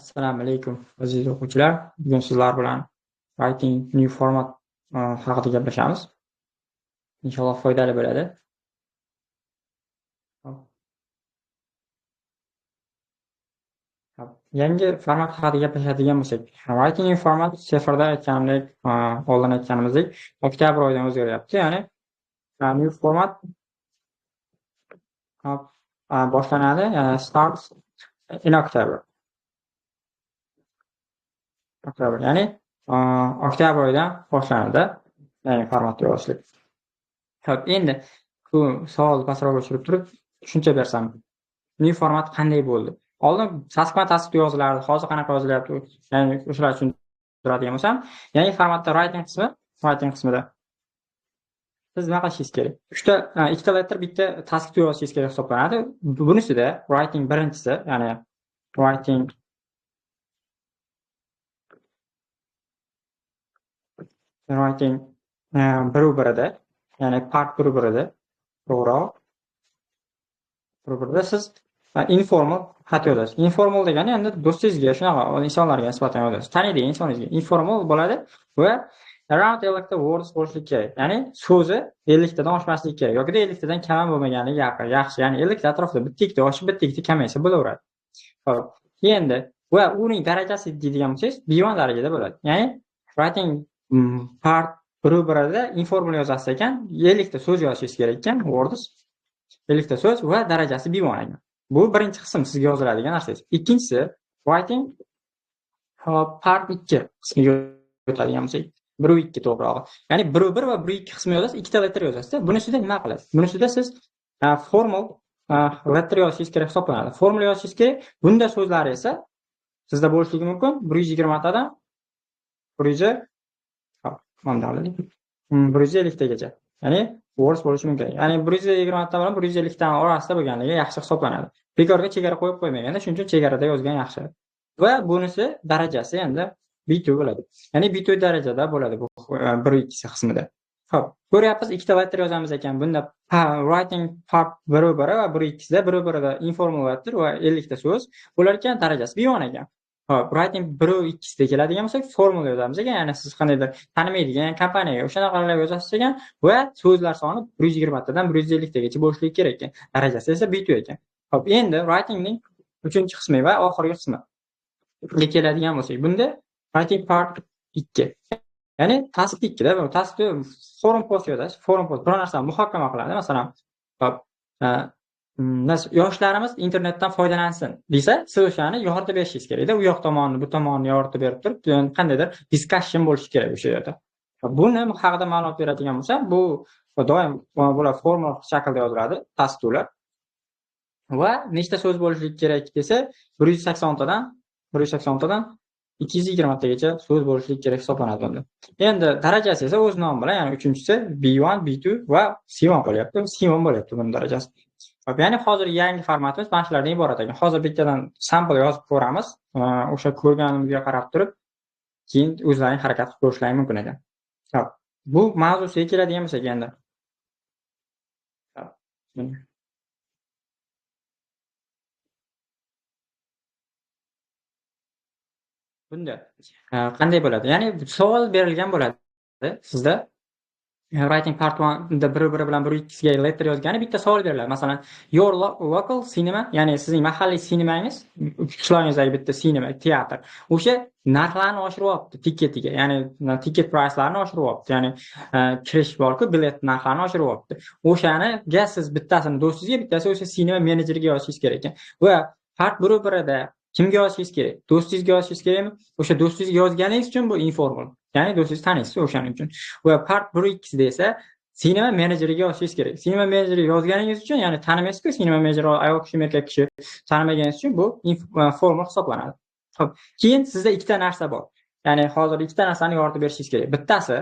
Assalomu alaykum aziz o'quvchilar. Bugun sizlar bilan Writing New Format haqida gaplashamiz. Inshaalloh foydali bo'ladi. Yangi format haqida gaplashadigan bo'lsak, Writing New Format seferda aytganimdek, oldin aytganimizdek, oktyabr oyidan o'zgaryapti. Ya'ni New Format boshlanadi, starts in October. Ya'ni oktyabr oyidan boshlanadi yangi formatga o'tishlik. Xo'p, endi bu savol pastroqqa tushirib turib tushuncha bersam, new format qanday bo'ldi? Oldin tasdiq yozilardi, hozir qanaqa yozilyapti? Ya'ni o'shalar uchun turadigan bo'lsam, yangi formatda writing qismida siz nima qilishingiz kerak? Ikkita letter, bitta tasdiq yozishingiz kerak hisoblanadi. Bunisida writing birinchisi, ya'ni writing bir-birida, ya'ni part bir-birida, to'g'riroq. Bir-birida siz informal xat yozasiz. Informal degani endi do'stingizga, shunaqa insonlarga nisbatan yozasiz. Taniydigan insoningizga informal bo'ladi va around 50 ta words bo'lishi kerak. Ya'ni so'zi 50 tadan oshmasligi kerak yoki 50 tadan kam bo'lmaganligi yaxshi. Ya'ni 50 ta atrofida bitta ikkita oshib, bitta ikkita kamaysa bo'laveradi. Xo'p, endi va uning darajasi deydigan bo'lsangiz, B1 darajada bo'ladi. Ya'ni writing part bir-birida informal yozasiz ekan, 50 ta so'z yozishingiz kerak ekan, words 50 ta so'z va darajasi B1 ekan. Bu birinchi qism sizga yoziladigan narsangiz. Ikkinchisi writing part 2 qismiga o'tadigan bo'lsak, 1 va 2 to'g'rirog'i. Ya'ni 1 va 1 2 qismi yozasiz, ikkita letter yozasiz. Bunisida nima qilasiz? Bunisida siz formal letter yozishingiz kerak hisoblanadi. Formula yozishingiz kerak. Bunda so'zlari esa sizda bo'lishligi mumkin 120 tadan 150 tagacha. Ya'ni words bo'lishi mumkin. Ya'ni 120 ta bilan 150 ta orasida bo'lganligi yaxshi hisoblanadi. Bekorga chegara qo'yib qo'ymaganda, shuning uchun chegarada yozgan yaxshi. Va bunisi darajasi endi B2 bo'ladi. Ya'ni B2 darajada bo'ladi bu 1-2 qismida. Xo'p, ko'ryapmiz, ikkita letter yozamiz ekan. Bunda writing part 1 va 1-2da 1-birida informal letter va 50 ta so'z bo'lar ekan, darajasi B1 ekan. Xo'p, writing 1-2da keladigan bo'lsak, formula yozamiz ekan. Ya'ni siz qandaydir tanimaydigan kompaniyaga o'shanaqa yozasiz ekan va so'zlar soni 120 tadan 150 tagacha bo'lishligi kerak ekan. Darajasi esa B2 ekan. Xo'p, endi writingning 3-qismi va oxirgi qismiga keladigan bo'lsak, bunda writing part 2. Ya'ni tasdiq 2da, bu tasdiq forum post yozasiz. Forum post bir narsani muhokama qiladi. Masalan, xo'p, yoshlarimiz internetdan foydalansin desa, siz o'shani yoritib berishingiz kerak-da. U yoq tomonni, bu tomonni yoritib berib turib, qandaydir discussion bo'lishi kerak o'sha yerda. Buni haqida ma'lumot beradigan bo'lsam, bu doim bular formal shaklda yoziladi, tasdiqlar. Va nechta so'z bo'lishi kerak desa, 180 tadan 220 tagacha so'z bo'lishi kerak hisoblanadi bunda. Endi darajasi esa o'z nomi bilan, ya'ni 3-chi B1, B2 va C1 bo'lyapti. C1 bo'lyapti buning darajasi. Ya'ni hozir yangi formatimiz mana shulardan iborat ekan. Hozir bittadan sample yozib ko'ramiz. O'sha ko'rganimizga qarab turib, keyin o'zlaring harakat qilib ko'rishlaring mumkin ekan. Xo'p, bu mavzusiga keladigan bo'lsak endi. Bunda qanday bo'ladi? Ya'ni savol berilgan bo'ladi sizda. Writing part 1 da 1 bilan 1-2 ga letter yozgani bitta savol beriladi. Masalan, your local cinema, ya'ni sizning mahalliy sinemangiz, qishlog'ingizdagi bitta sinema, teatr. O'sha narxlarni oshiryapti tiketiga, ya'ni ticket price'larini oshiryapti. Ya'ni kirish bor-ku, bilet narxlarini oshiryapti. O'shaniga siz bittasini do'stingizga, bittasi o'sha sinema menejeriga yozishingiz kerak ekan. Va part 1-birida kimga yozishingiz kerak? Do'stingizga yozishingiz kerakmi? O'sha do'stingizga yozganingiz uchun bu informal. Ya'ni do'stingiz taniysiz o'shaning uchun. Va part 1-2da esa sinema menejeriga yozishingiz kerak. Sinema menejeriga yozganingiz uchun, ya'ni tanimaysiz-ku, sinema menejeri ayol kishi, erkak kishi tanimaganingiz uchun bu formal hisoblanadi. Xo'p, keyin sizda ikkita narsa bor. Ya'ni hozir ikkita narsani yoritib berishingiz kerak. Bittasi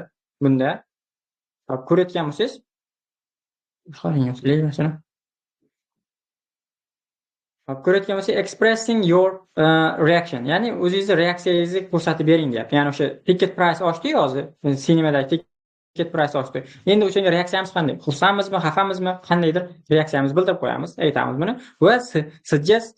bunda ko'rayotgan bo'lsangiz, ko'rayotgan bo'lsak, expressing your reaction, ya'ni o'zingizni reaksiyangizni ko'rsatib bering deyapti. Ya'ni o'sha ticket price oshdi hozir, sinemadagi ticket price oshdi. Endi o'shanga reaksiyamiz qanday? Xursandmizmi, xafamizmi, qandaydir reaksiyamizni bildirib qo'yamiz, aytamiz buni va suggest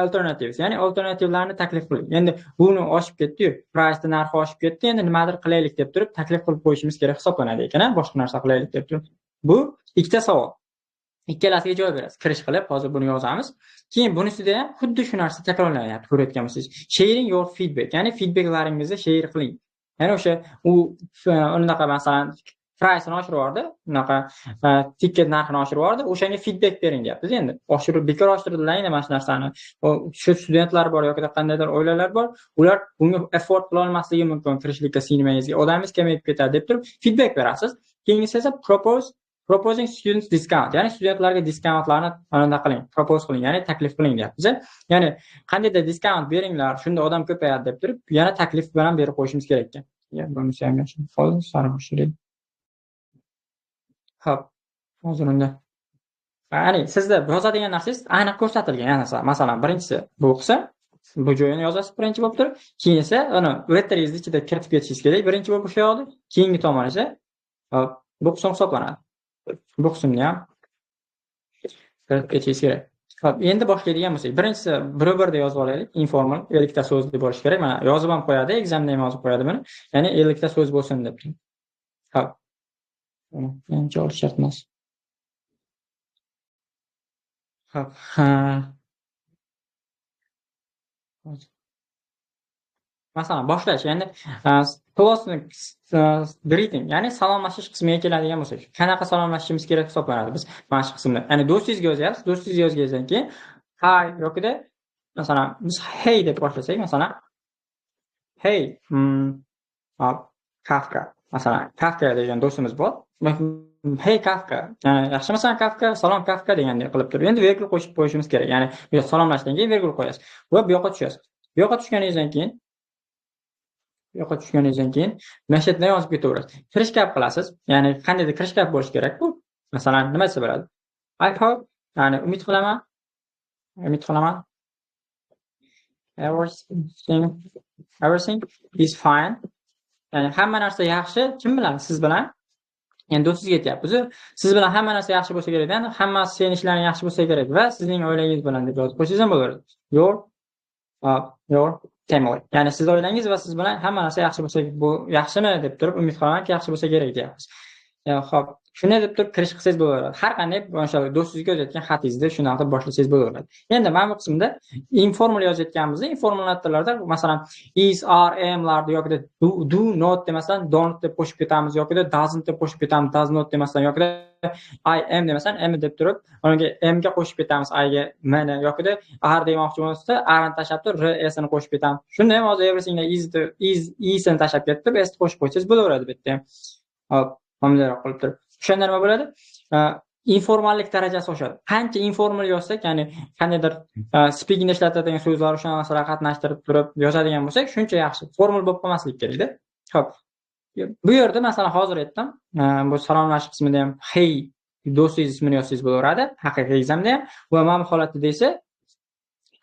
alternatives, ya'ni alternativlarni taklif qiling. Endi buni oshib ketdi-yu, price narxi oshib ketdi, endi nimadir qilaylik deb turib taklif qilib qo'yishimiz kerak hisoblanadi ekan, boshqa narsa qilaylik deb turib. Bu ikkita savol. Ikkalasiga javob berasiz. Kirish qilib, hozir buni yozamiz. Keyin bunisida ham xuddi shu narsa takrorlanyapti, ko'rayotgan bo'lsangiz. Sharing your feedback, ya'ni feedbacklaringizni share qiling. Ya'ni o'sha unaqa masalan price ni oshirib yubordi, unaqa ticket narxini oshirib yubordi, o'shanga feedback bering deyapmiz endi. Oshirib bekor oshirdilar endi mana shu narsani. Shu studentlar bor yoki qandaydir oilalar bor, ular bunga afford qila olmasligi mumkin, kirishlikka sinmangizga, odamingiz kamayib ketadi deb turib feedback berasiz. Keyingisi esa proposing student discount, ya'ni studentlarga diskountlarni anaqa qiling, propose qiling, ya'ni taklif qiling deyapmiz. Ya'ni qandaydir diskount beringlar, shunda odam ko'payadi deb turib, yana taklif bilan berib qo'yishimiz kerak ekan. Bunisi ham yaxshi. Hozir sarboshlaylik. Xo'p, hozir unda. Ya'ni sizda yozadigan narsangiz aniq ko'rsatilgan. Ya'ni masalan, birinchisi bu qilsa, bu joyini yozasiz birinchi bo'lib turib, keyin esa uni letteringizni ichida kiritib ketishingiz kerak. Birinchi bo'lib o'sha yoqda, keyingi tomon esa bu qism hisoblanadi. Bu qismni ham kiritib ketishingiz kerak. Xo'p, endi boshlaydigan bo'lsak, birinchisi bir-birda yozib olaylik. Informal 50 ta so'zli bo'lishi kerak. Mana yozib ham qo'yadi, examda ham yozib qo'yadi buni. Ya'ni 50 ta so'z bo'lsin deb. Xo'p. Yangi olish shart emas. Xo'p. Masalan, boshlash, ya'ni closing greeting, ya'ni salomlashish qismiga keladigan bo'lsak, qanaqa salomlashishimiz kerak hisoblanadi biz mana shu qismda. Ya'ni do'stingizga yozyapsiz, do'stingizga yozgandan keyin hi yokida masalan biz hey deb boshlasak, masalan hey Kafka, masalan Kafka degan do'stimiz bor. Hey Kafka, ya'ni yaxshimisan Kafka, salom Kafka degandek qilib turib, endi virgul qo'shib qo'yishimiz kerak. Ya'ni bu salomlashdan keyin virgul qo'yasiz va bu yoqqa tushasiz. Bu yoqqa tushganingizdan keyin mana shu yerdan yozib ketaverasiz. Kirish gap qilasiz. Ya'ni qandaydir kirish gap bo'lishi kerak bu. Masalan, nima desa bo'ladi? I hope, ya'ni umid qilaman everything is fine. Ya'ni hamma narsa yaxshi. Kim bilan? Siz bilan. Endi do'stingizga aytyapmiz. Siz bilan hamma narsa yaxshi bo'lsa kerak, ya'ni hammasi sening ishlaring yaxshi bo'lsa kerak va sizning oilangiz bilan deb yozib qo'ysangiz ham bo'laveradi. Your family. Ya'ni siz oilangiz va siz bilan hamma narsa yaxshi bo'lsa, bu yaxshimi deb turib umid qilamanki yaxshi bo'lsa kerak deyapmiz. Xo'p, shunday deb turib kirish qilsangiz bo'laveradi. Har qanday o'sha do'stingizga yozayotgan xatingizni shunaqa qilib boshlasangiz bo'laveradi. Endi mana bu qismda informal yozayotganimizda, informal natlarlarda masalan is, are, am'larni yoki do not demasdan don't deb qo'shib ketamiz yoki doesn't deb qo'shib ketamiz, does not demasdan yoki I am demasdan am deb turib, unga am ga qo'shib ketamiz, I ga mana yoki are demoqchi bo'lsa, are ni tashlab turib r s ni qo'shib ketamiz. Shunda ham hozir everything is ni tashlab ketib, s ni qo'shib qo'ysangiz bo'laveradi bu yerda ham. Hop, homiyroq qilib turib. O'shanda nima bo'ladi? Informallik darajasi oshadi. Qancha informal yozsak, ya'ni qandaydir speakingda ishlatadigan so'zlar o'sha narsalar qatnashtirib turib yozadigan bo'lsak, shuncha yaxshi. Formal bo'lib qolmaslik kerak-da. Xo'p. Bu yerda masalan hozir aytdim, bu salomlashish qismida ham hey do'stingiz ismini yozsangiz bo'laveradi, haqiqiy examda ham va mana bu holatda esa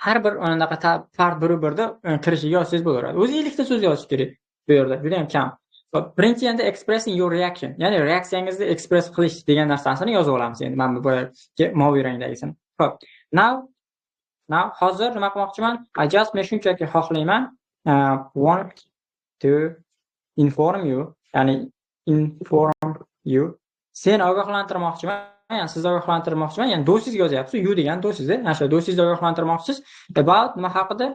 har bir anaqa fard bir-birda kirishiga yozsangiz bo'laveradi. O'zi 50 ta so'z yozish kerak bu yerda. Juda ham kam. Birinchi endi expressing your reaction, ya'ni reaksiyangizni express qilish degan narsasini yozib olamiz endi. Mana bu boyagi moviy rangdagisini. Xo'p. Now hozir nima qilmoqchiman? I just men shunchaki xohlayman want to inform you, ya'ni inform you. Sen ogohlantirmoqchiman, ya'ni sizni ogohlantirmoqchiman, ya'ni do'stingizga yozyapsiz, you degan do'stingiz, ana shu do'stingizni ogohlantirmoqchisiz about nima haqida?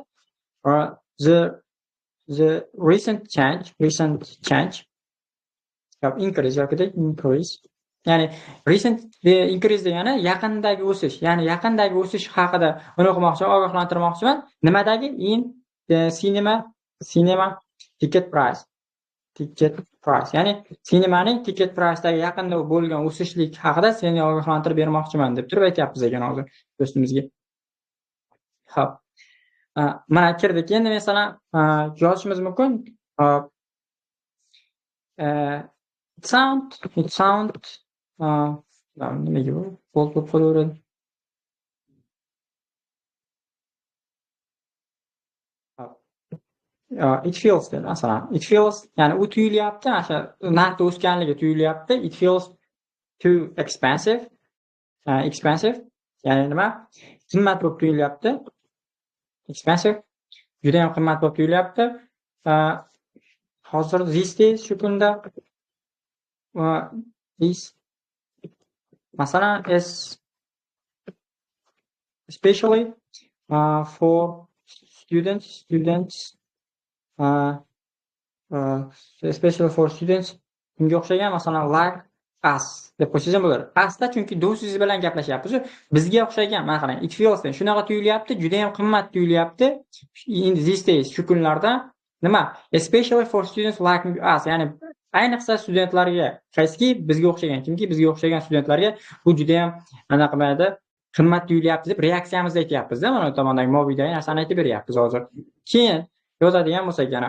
The recent change. Increase yoki increase. Ya'ni recent increase degani yaqindagi o'sish. Ya'ni yaqindagi o'sish haqida uni o'qimoqchiman, ogohlantirmoqchiman. Nimadagi? In cinema ticket price. Ya'ni sinemaning ticket price'dagi yaqinda bo'lgan o'sishlik haqida seni ogohlantirib bermoqchiman deb turib aytyapmiz ekan hozir do'stimizga. Xo'p. Mana kirdik. Endi masalan yozishimiz mumkin. It sound nimaga bu? Bold bo'lib qolaveradi. it feels dedi masalan. It feels ya'ni u tuyulyapti, o'sha narxi o'sganligi tuyulyapti. It feels too expensive. Expensive ya'ni nima? Qimmat bo'lib tuyulyapti. Expensive juda ham qimmat bo'lib tuyulyapti. Hozir these days shu kunda this masalan especially for students especially for students bunga o'xshagan masalan like us deb qo'ysangiz ham bo'ladi. Asda chunki do'stingiz bilan gaplashyapsiz. Bizga o'xshagan mana qarang, it feels shunaqa tuyulyapti, juda ham qimmat tuyulyapti. In these days shu kunlarda nima? Especially for students like us, ya'ni ayniqsa studentlarga, qaysiki bizga o'xshagan, kimki bizga o'xshagan studentlarga bu juda ham anaqa mayda qimmat tuyulyapti deb reaksiyamizni aytyapmiz-da. Mana bu tomondagi mobiydagi narsani aytib beryapmiz hozir. Keyin yozadigan bo'lsak yana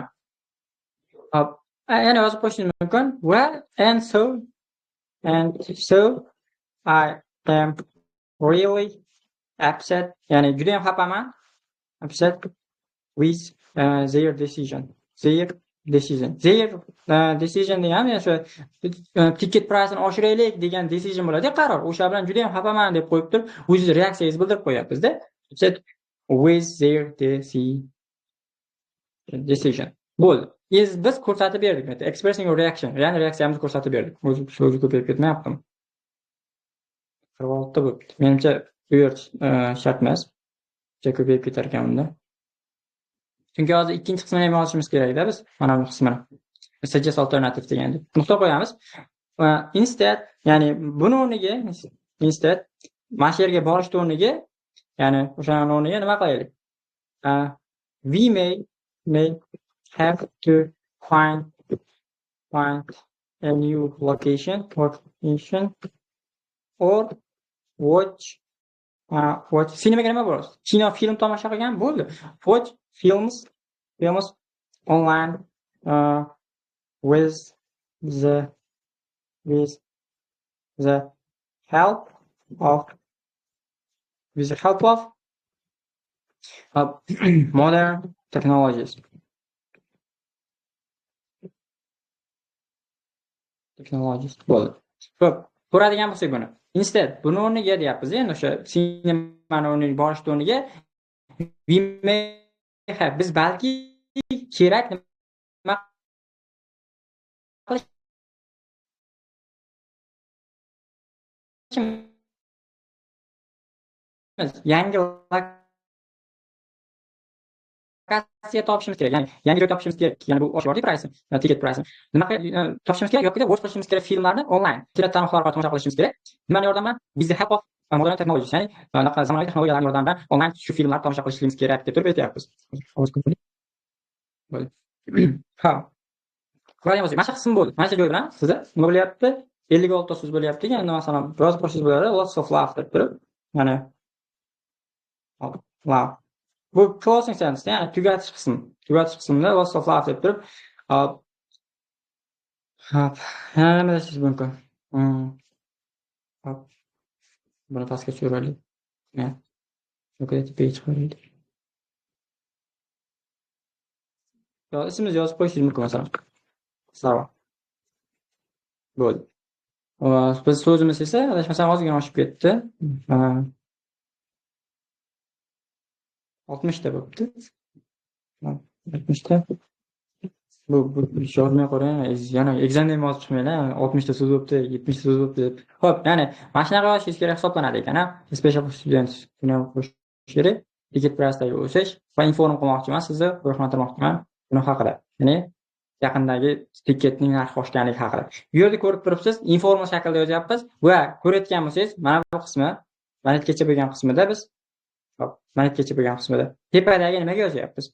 yana yozib qo'yishingiz mumkin. Well, and so I am really upset. Ya'ni juda ham xafaman. Upset with their decision. Their decision degani o'sha ticket price'ini oshiraylik degan decision bo'ladi, qaror. O'sha bilan juda ham xafaman deb qo'yib turib, o'zingiz reaksiyangizni bildirib qo'yapsiz-da. Upset with their decision. Bo'ldi. Biz ko'rsatib berdik. Expressing your reaction, ya'ni reaksiyamizni ko'rsatib berdik. O'zi so'zi ko'payib ketmayaptimi? 46 bo'libdi. Menimcha bu yer shart emas. Juda ko'payib ketar ekan unda. Chunki hozir ikkinchi qismini ham yozishimiz kerak-da biz. Mana bu qismini. Suggest alternative deganda. Nuqta qo'yamiz. Instead, ya'ni buni o'rniga instead mana shu yerga borishni o'rniga, ya'ni o'shaning o'rniga nima qilaylik? We may have to find a new location or watch sinemaga nima bo'ladi? Kino film tomosha qilgan bo'ldi. Watch films online with the help of modern technologies. Bo'ldi. Xo'p, ko'radigan bo'lsak buni. Instead buni o'rniga deyapmiz, endi o'sha sinemani o'rniga borishni o'rniga we may have, biz balki kerak nima qilishimiz, yangi lokatsiya topishimiz kerak, ya'ni yangi joy topishimiz kerak. Ya'ni bu oshyordi price, ticket price. Nima topishimiz kerak yoki watch qilishimiz kerak filmlarni online, internet tarmoqlari orqali tomosha qilishimiz kerak. Nimaning yordamida? With the help of modern technologies, ya'ni anaqa zamonaviy texnologiyalar yordamida online shu filmlarni tomosha qilishimiz kerak deb turib aytyapmiz. Ha. Ko'rgan bo'lsak, mana shu qism bo'ldi. Mana shu joy bilan sizda nima bo'lyapti? 56 ta so'z bo'lyapti. Endi masalan, biroz qo'shsangiz bo'ladi. Lots of love deb turib, ya'ni love. Bu closing sentence, ya'ni tugatish qismi. Tugatish qismida lots of love deb turib, hop. Yana nima deyishingiz mumkin? Hop. Buni pastga tushiraylik. Yo'q, page qo'yaylik. Yo, ismingizni yozib qo'yishingiz mumkin masalan. Savo. Bo'ldi. Biz so'zimiz esa adashmasam ozgina oshib ketdi. 60 ta bo'libdi. 60 ta. Bu yozmay qo'ying. Yana examda ham yozib chiqmanglar. 60 ta so'z bo'libdi, 70 ta so'z bo'libdi deb. Xo'p, ya'ni mana shunaqa yozishingiz kerak hisoblanadi ekan-a. Special students buni ham qo'shish kerak. Ticket price'dagi o'sish va inform qilmoqchiman sizni, ogohlantirmoqchiman buni haqida. Ya'ni yaqindagi ticketning narxi oshganligi haqida. Bu yerda ko'rib turibsiz, informal shaklda yozyapmiz va ko'rayotgan bo'lsangiz, mana bu qismi, manetgacha bo'lgan qismida biz manetgacha bo'lgan qismida tepadagi nimaga yozyapmiz?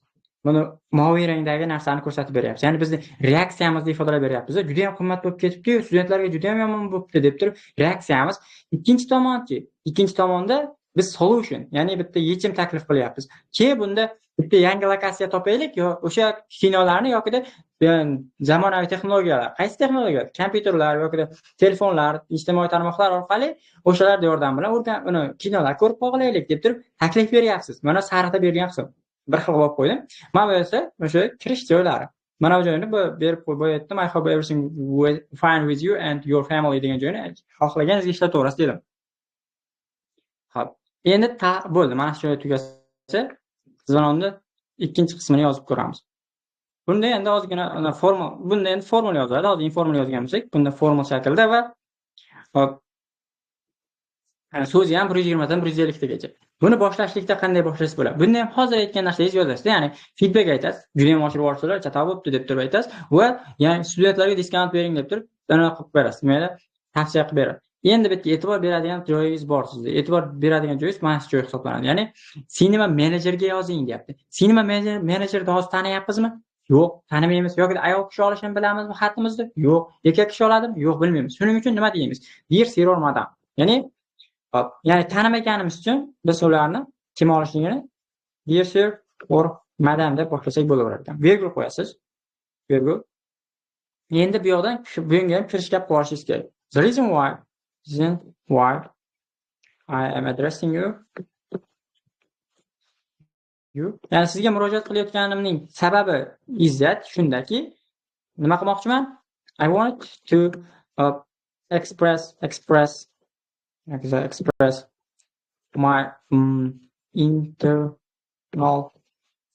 Buni moviy rangdagi narsani ko'rsatib beryapmiz. Ya'ni bizni reaksiyamizni ifodalab beryapmiz. Juda ham qimmat bo'lib ketibdi-yu, studentlarga juda ham yomon bo'libdi deb turib reaksiyamiz. Ikkinchi tomonda biz solution, ya'ni bitta yechim taklif qilyapmiz. Bunda bitta yangi lokatsiya topaylik yo o'sha kinolarni yoki zamonaviy texnologiyalar, qaysi texnologiyalar? Kompyuterlar yoki telefonlar, ijtimoiy tarmoqlar orqali o'shalar yordam bilan uni kinolar ko'rib qo'yaylik deb turib taklif beryapsiz. Mana sariqda bergan qism. bir xil qilib qo'ydim. Mana bu esa o'sha kirish joylari. Mana bu joyni berib qo'ydim. I hope everything fine with you and your family degan joyni xohlaganingizni ishlataverasiz dedim. Xo'p. Endi bo'ldi. Mana shu joy tugasa, Zvanonda ikkinchi qismini yozib ko'ramiz. Bunda endi ozgina bunda endi formula yoziladi. Hozir formula yozgan bo'lsak, bunda formula shaklda va hop so'zi ham 120 dan 150 tagacha. Buni boshlashlikda qanday boshlash bo'ladi? Bunda ham hozir aytgan narsangizni yozasiz. Ya'ni feedback aytasiz. Juda ham oshirib yuborsalar, chatoq bo'pti deb turib aytasiz va ya'ni studentlarga diskount bering deb turib anaqa qilib berasiz. Mayli, tavsiya qilib berasiz. Endi bitta e'tibor beradigan joyingiz bor sizda. E'tibor beradigan joyingiz mana shu joy hisoblanadi. Ya'ni sinema menejerga yozing deyapti. Sinema menejerni hozir taniyapmizmi? Yo'q, tanimaymiz. Yoki ayol kishi olishini bilamizmi xatimizni? Yo'q. Erkak kishi oladimi? Yo'q, bilmaymiz. Shuning uchun nima deymiz? Dear sir or madam. Ya'ni tanimaganimiz uchun biz ularni kim olishligini dear sir or madam deb boshlasak bo'laverar ekan. Virgul qo'yasiz. Virgul. Endi bu yoqdan bunga ham kirishga qo'yishingiz kerak. The reason why I am addressing you. Ya'ni sizga murojaat qilayotganimning sababi izzat shundaki, nima qilmoqchiman? I want to express my internal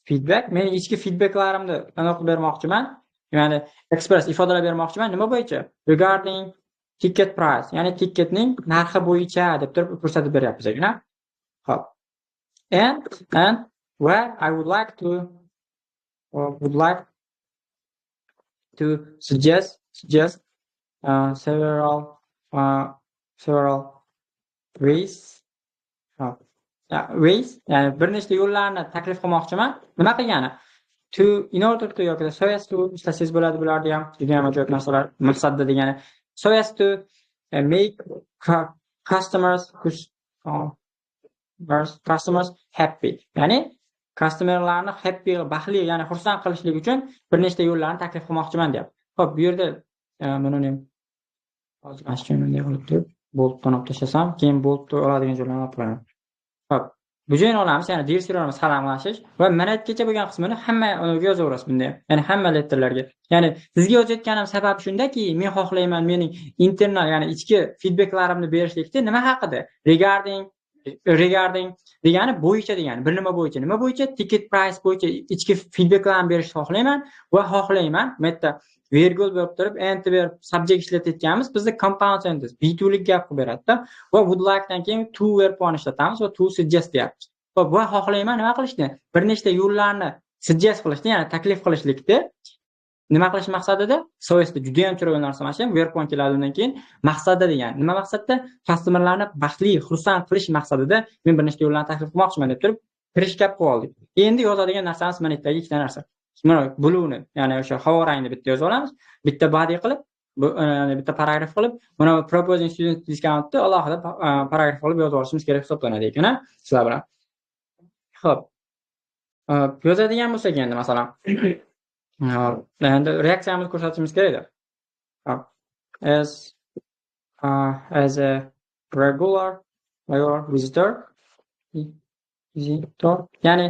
feedback. Men ichki feedbacklarimni aniq bermoqchiman. Ya'ni express ifodalab bermoqchiman. Nima bo'yicha? Regarding ticket price, ya'ni ticketning narxi bo'yicha deb turib ko'rsatib beryapmiz ekan. Xo'p. And where I would like to suggest several ways. Ways, ya'ni bir nechta yo'llarni taklif qilmoqchiman. Nima qilgani? In order to yoki so as to ishlasangiz bo'ladi, bularda ham juda ham ajoyib narsalar maqsadda degani. So as to make customers happy. Ya'ni customerlarni happy, baxtli, ya'ni xursand qilishlik uchun bir nechta yo'llarni taklif qilmoqchiman deyapti. Xo'p, bu yerda buni ham hozir mana shu bunday qilib turib boltdan olib tashlasam, keyin boltni oladigan joylarni olib qo'yaman. Xo'p, bu joyni olamiz, ya'ni dirsiyorimiz qalamlashish va manatgacha bo'lgan qismini hamma yozaverasiz bunda. Ya'ni hamma letterlarga. Ya'ni sizga yozayotganim sabab shundaki, men xohlayman mening internal, ya'ni ichki feedbacklarimni berishlikda nima haqida? Regarding degani bo'yicha degani. Bir nima bo'yicha? Nima bo'yicha? Ticket price bo'yicha ichki feedbacklarni berishni xohlayman va xohlayman. Bu yerda virgul berib turib, enter berib subject ishlatayotganmiz. Bizda compound sentence B2 lik gap qilib beradi-da. Va would like dan keyin to verb ni ishlatamiz va to suggest deyapmiz. Va xohlayman nima qilishni? Bir nechta yo'llarni suggest qilishni, ya'ni taklif qilishlikda nima qilish maqsadida? So'zda juda ham chiroyli narsa mana shu verb keladi undan keyin maqsadda degani. Nima maqsadda? Customerlarni baxtli, xursand qilish maqsadida men bir nechta yo'llarni taklif qilmoqchiman deb turib kirish gap qilib oldik. Endi yozadigan narsamiz mana bittagi ikkita narsa. Mana blue'ni, ya'ni o'sha havo rangini bitta yozib olamiz. Bitta body qilib, bitta paragraf qilib, mana proposing student discountni alohida paragraf qilib yozib olishimiz kerak hisoblanadi ekan, sizlar bilan. Xo'p. Yozadigan bo'lsak endi masalan endi reaksiyamizni ko'rsatishimiz kerak. As a regular visitor, ya'ni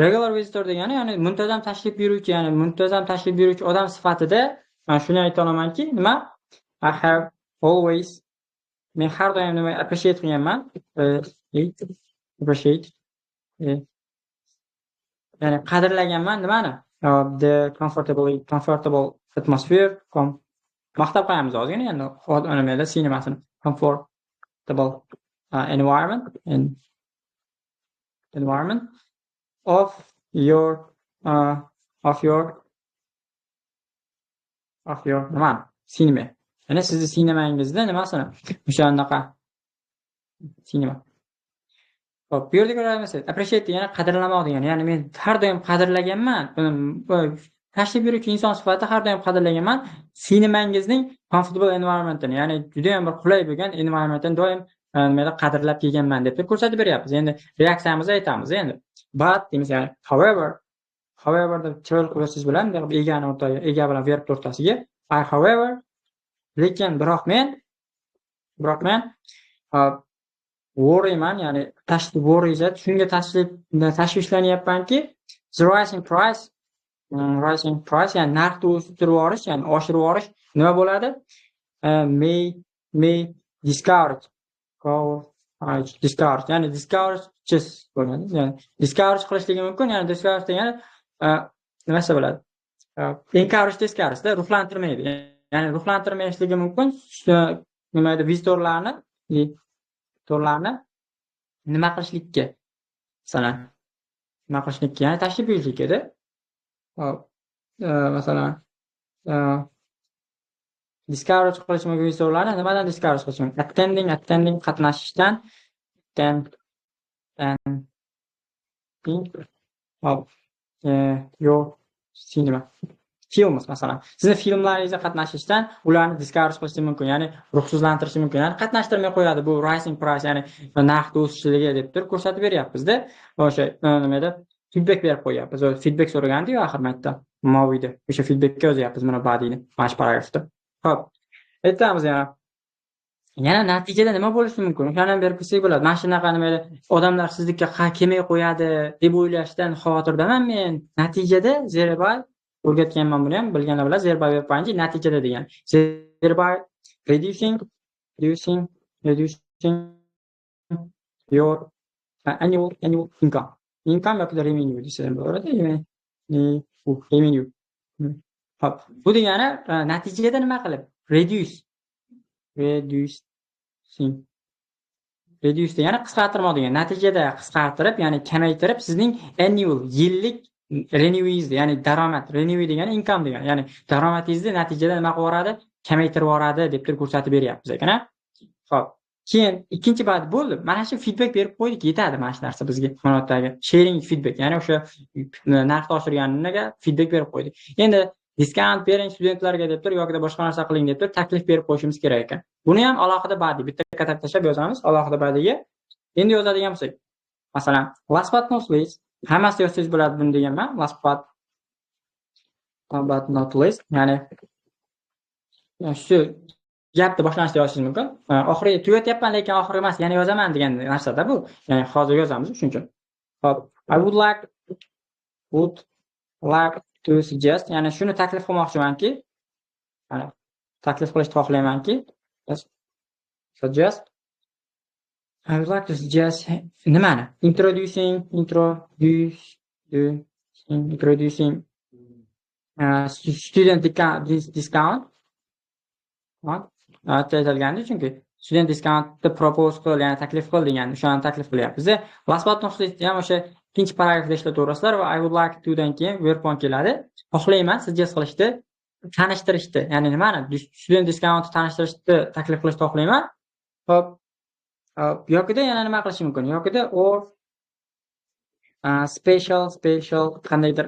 regular visitor degani, ya'ni muntazam tashrif buyuruvchi odam sifatida men shuni ayta olamanki, nima? I have always, men har doim nima appreciate qilganman. Appreciate. Ya'ni qadrlaganman nimani? The comfortable atmosphere. Maqtab qo'yamiz ozgina, endi nimalar sinemasini. Comfortable environment of your nima? Sinema. Ya'ni sizni sinemangizda nimasini? O'shanaqa sinema. Xo'p, bu yerda ko'ramiz, appreciate degani qadrlamoq degani. Ya'ni men har doim qadrlaganman. Tashrif buyuruvchi inson sifatida har doim qadrlaganman. Sinemangizning comfortable environmentini, ya'ni juda ham bir qulay bo'lgan environmentini doim nimalar qadrlab kelganman deb ko'rsatib beryapmiz. Endi reaksiyamizni aytamiz endi. But deymiz, ya'ni however deb chiroyli qilsangiz bo'ladi, egani o'rtaga, ega bilan verb o'rtasiga. However, lekin biroq men worryman, ya'ni shunga tashvishlanyapmanki, The rising price ya'ni narxni o'stirib yuborish, ya'ni oshirib yuborish nima bo'ladi? May discourage ya'ni discourages bo'ladi. Ya'ni discourage qilishligi mumkin. Ya'ni discourage degani nimasi bo'ladi? Encourage teskarisida ruhlantirmaydi. Ya'ni ruhlantirmasligi mumkin. Nima edi? Visitorlarni nima qilishlikka? Masalan, nima qilishlikka? Ya'ni tashlab yurishlikka-da. Hop. Masalan, discourage qilish mumkin visitorlarni. Nimadan discourage qilish mumkin? Attending qatnashishdan. Hop. Your cinema. Films masalan. Sizni filmlaringizda qatnashishdan ularni discourage qilish mumkin, ya'ni ruxsatlantirishim mumkin. Ya'ni qatnashtirmay qo'yadi. Bu rising price, ya'ni narxni o'sishligi deb turib ko'rsatib beryapmiz-da. O'sha nimada feedback berib qo'yapmiz. O feedback so'ragandi-yu oxir marta Movida. O'sha feedbackka yozyapmiz mana badiyni, mana shu paragrafda. Xo'p. Aytamiz yana natijada nima bo'lishi mumkin? O'shani berib qo'ysak bo'ladi. Mana shunaqa nima edi? Odamlar sizlikka kelmay qo'yadi deb o'ylashdan xavotirdaman men. Natijada thereby o'rgatganman buni ham, bilganlar biladi. Thereby berib qo'yinchi natijada degan. Thereby reducing your annual income. Income yoki revenue desa ham bo'ladi. Revenue. Hop. Bu degani natijada nima qilib? Reduce degani qisqartirmoq degan. Natijada qisqartirib, ya'ni kamaytirib sizning annual yillik revenueingiz, ya'ni daromad. Revenue degani income degani. Ya'ni daromadingizni natijada nima qilib yoradi? Kamaytirib yoradi deb turib ko'rsatib beryapmiz ekan-a. Xo'p. Keyin ikkinchi bad bo'ldi. Mana shu feedback berib qo'ydik, yetadi mana shu narsa bizga. Manotdagi sharing feedback, ya'ni o'sha narxni oshirganiga feedback berib qo'ydik. Endi discount bering studentlarga deb turib yoki boshqa narsa qiling deb turib taklif berib qo'yishimiz kerak ekan. Buni ham alohida badiy bitta katab tashlab yozamiz alohida badiga. Endi yozadigan bo'lsak, masalan, last but not least, hammasi yozsangiz bo'ladi buni deganman. Last but not least, ya'ni shu gapni boshlanishda yozishingiz mumkin. Oxiriga tugatyapman, lekin oxiri emas, ya'ni yozaman degan narsada bu. Ya'ni hozir yozamiz shuning uchun. Hop, I would like to suggest, ya'ni shuni taklif qilmoqchimanki, ya'ni taklif qilishni xohlaymanki, suggest I would like to suggest nimani? Introducing student discount. Aytilgandi chunki student discountni propose qil, ya'ni taklif qil degan, o'shani taklif qilyapmiz. Last but not least ham o'sha ikkinchi paragrafda ishlataverasizlar va I would like to dan keyin verb keladi. Xohlayman suggest qilishni, tanishtirishni, ya'ni nimani? Student discountni tanishtirishni taklif qilishni xohlayman. Xo'p. Yokida yana nima qilish mumkin? Yokida or special qandaydir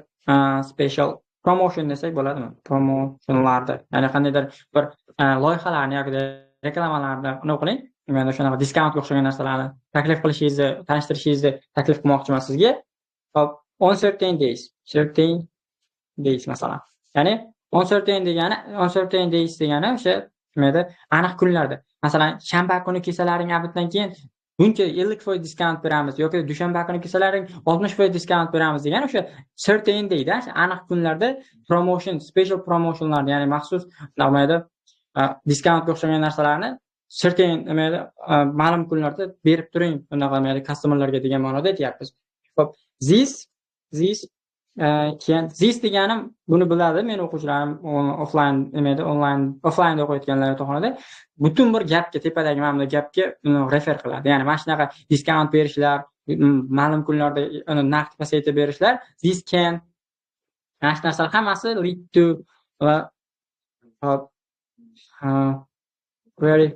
special promotion desak bo'ladimi? Promotionlarda, ya'ni qandaydir bir loyihalarni yoki reklamalarni nima qiling? Mana shunaqa diskountga o'xshagan narsalarni taklif qilishingizni, tanishtirishingizni taklif qilmoqchiman sizga. Hop, on certain days masalan. Ya'ni on certain days degani o'sha nimada aniq kunlarda. Masalan, shanba kuni kelsalaring abitdan keyin buncha 50% diskount beramiz yoki dushanba kuni kelsalaring 60% diskount beramiz degan o'sha certain deydi, aniq kunlarda promotion, special promotionlar, ya'ni maxsus nimaydi diskountga o'xshagan narsalarni certain nimaydi ma'lum kunlarda berib turing bunaqa nimaydi customerlarga degan ma'noda aytyapmiz. Xo'p, this deganim buni biladi men o'quvchilarim offline nimaydi offline o'qiyotganlar yotoqxonada butun bir gapga tepadagi mana bu gapga refer qiladi. Ya'ni mana shunaqa diskount berishlar, ma'lum kunlarda narxni pasaytirib berishlar, this can mana shu narsalar hammasi lead to very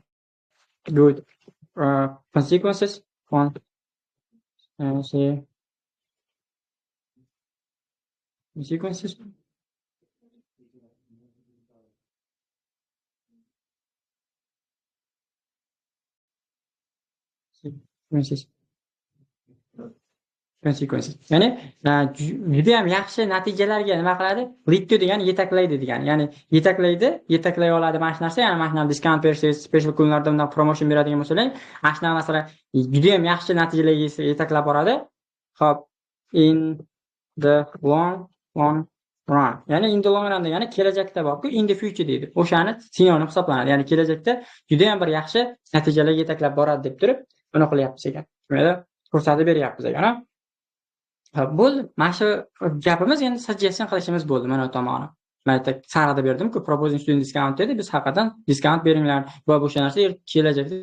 good consequences on consequences ya'ni juda ham yaxshi natijalarga nima qiladi? Lead to degani yetaklaydi degani. Ya'ni yetaklay oladi mana shu narsa. Ya'ni mana shu diskount bersangiz, special kunlarda bunday promotion beradigan bo'lsangiz, mana shu narsalar juda ham yaxshi natijalarga yetaklab boradi. Xo'p, in the long run. Ya'ni in the long run degani kelajakda borku, in the future deydi. O'shani sinonim hisoblanadi. Ya'ni kelajakda juda ham bir yaxshi natijalarga yetaklab boradi deb turib, buni qilyapmiz ekan. Shunda ko'rsatib beryapmiz ekan. Bo'ldi. Mana shu gapimiz endi suggestion qilishimiz bo'ldi mana bu tomoni. Men aytib sarada berdim-ku, proposing student discount dedi. Biz haqiqatan discount beringlar va o'sha narsa kelajakda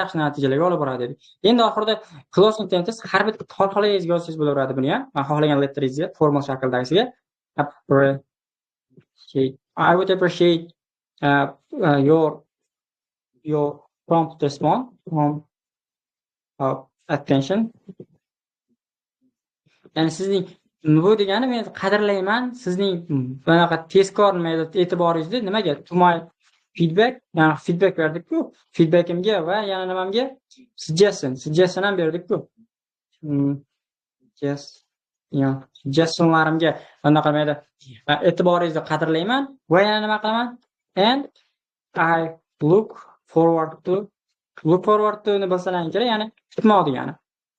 yaxshi natijalarga olib boradi dedik. Endi oxirida closing sentence har bitta xohlagangizga yozsangiz bo'laveradi buni ham. Men xohlagan letteringizga formal shakldagisiga I would appreciate your prompt response from attention. Ya'ni sizning bu degani men qadrlayman sizning bunaqa tezkor e'tiboringizni nimaga to my feedback, ya'ni feedback berdik-ku, feedbackimga va yana nimamga suggestion ham berdik-ku. Suggestionlarimga bunaqa mayda e'tiboringizni qadrlayman va yana nima qilaman? And I look forward to ni bilsalaring kerak, ya'ni kutmoq degani.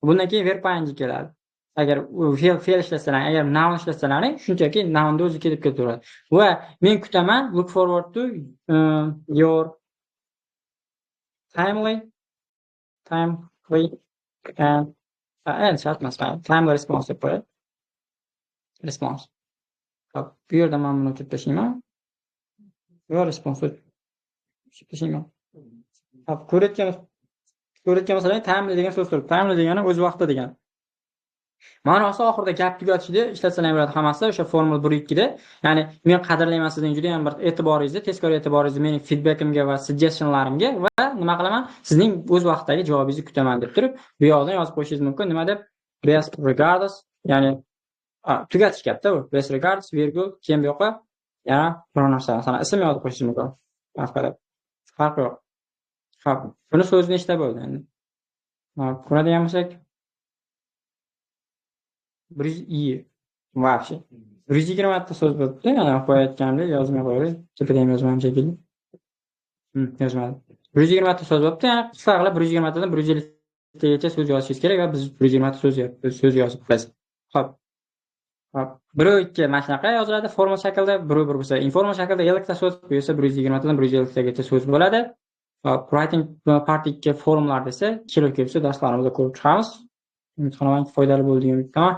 Bundan keyin verb ing keladi. Agar fe'l ishlasalar, agar noun ishlasalaring, shunchaki nounni o'zi kelib ketaveradi. Va men kutaman, look forward to your timely and shart emas, timely response deb qo'yadi. Response. Hop, bu yerda men buni o'chirib tashlayman. Yo, response o'chirib tashlayman. Hop, ko'rayotgan masalan, timely degan so'z turibdi. Timely degani o'z vaqtida degani. Ma'nosi oxirida gap tugatishda ishlatsalar bo'ladi hammasi o'sha formula 1-2 da. Ya'ni men qadrlayman sizning juda ham bir e'tiboringizni, tezkor e'tiboringizni mening feedbackimga va suggestionlarimga va nima qilaman? Sizning o'z vaqtdagi javobingizni kutaman deb turib, bu yoqdan yozib qo'yishingiz mumkin. Nima deb? Best regards, ya'ni tugatish gapda bu. Best regards, virgul, keyin bu yoqqa yana biror narsa, masalan, ism yozib qo'yishingiz mumkin. Farq yo'q. Xo'p, buni so'zni ishla bo'ldi endi. Ko'radigan bo'lsak 120 ta so'z bo'libdi. Yana qo'yayotganimda yozmay qo'yaylik. Tepada ham yozmadim shekilli. Yozmadim. 120 ta so'z bo'libdi. Ya'ni qisqa qilib 120 tadan 150 tagacha so'z yozishingiz kerak va biz 120 ta so'z yozib qo'yamiz. Xo'p. 1-2 mana shunaqa yoziladi formal shaklda, 1 bo'lsa informal shaklda 50 ta so'z qo'ysa 120 tadan 150 tagacha so'z bo'ladi. Writing part 2 forumlar desa, kerak bo'lsa darslarimizda ko'rib chiqamiz. Umid qilamanki foydali bo'ldi degan umiddaman.